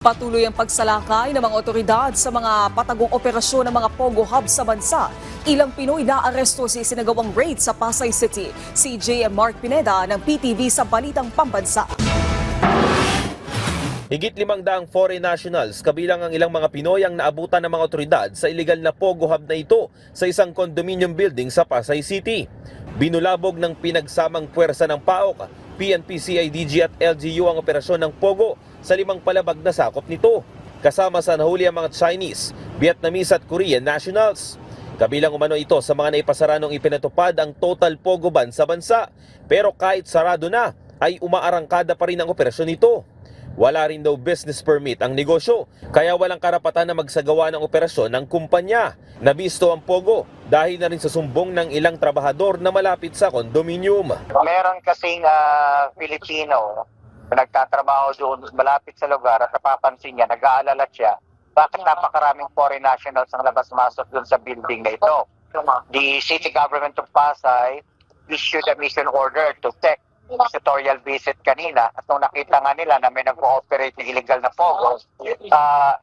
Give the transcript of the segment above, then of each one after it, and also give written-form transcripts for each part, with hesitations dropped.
Patuloy ang pagsalakay ng mga otoridad sa mga patagong operasyon ng mga Pogo Hub sa bansa. Ilang Pinoy na aresto sa isinagawang raid sa Pasay City. Si J.M. Mark Pineda ng PTV sa Balitang Pambansa. Higit 500 foreign nationals kabilang ang ilang mga Pinoy ang naabutan ng mga otoridad sa iligal na Pogo Hub na ito sa isang condominium building sa Pasay City. Binulabog ng pinagsamang puwersa ng PAOK, PNP, CIDG at LGU ang operasyon ng Pogo sa 5 palabag na sakop nito. Kasama sa nahuli ang mga Chinese, Vietnamese at Korean nationals. Kabilang umano ito sa mga naipasara nung ipinatupad ang total Pogo ban sa bansa. Pero kahit sarado na, ay umaarangkada pa rin ang operasyon nito. Wala rin daw business permit ang negosyo, kaya walang karapatan na magsagawa ng operasyon ng kumpanya. Nabisto ang Pogo dahil na rin sa sumbong ng ilang trabahador na malapit sa kondominium. Meron kasing Filipino na nagtatrabaho doon malapit sa lugar at napapansin niya, nag-aalala siya, bakit napakaraming foreign nationals ang labas-masok doon sa building na ito. The City Government of Pasay issued a mission order to check tutorial visit kanina at nung nakita nga nila na may nag-ooperate ng illegal na Pogo,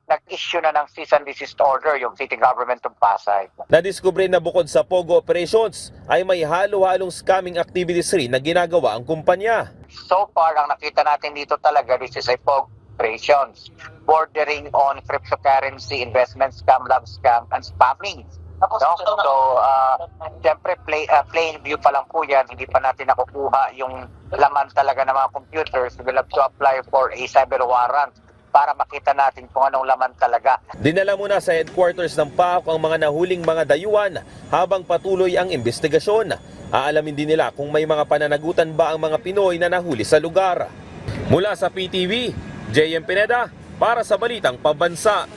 nag-issue na ng cease and desist order yung City Government of Pasay. Nadiskubre na bukod sa Pogo operations ay may halo-halong scamming activities rin na ginagawa ang kumpanya. So far, ang nakita natin dito talaga, this is a Pogo operations bordering on cryptocurrency, investment scam, love scam, and spamming. No? So, siyempre, plain view pa lang po yan. Hindi pa natin nakukuha yung laman talaga ng mga computers. We'll have to apply for a cyber warrant para makita natin kung anong laman talaga. Dinala muna sa headquarters ng PAOK ang mga nahuling mga dayuhan habang patuloy ang investigasyon. Aalamin din nila kung may mga pananagutan ba ang mga Pinoy na nahuli sa lugar. Mula sa PTV, J.M. Pineda para sa Balitang Pambansa.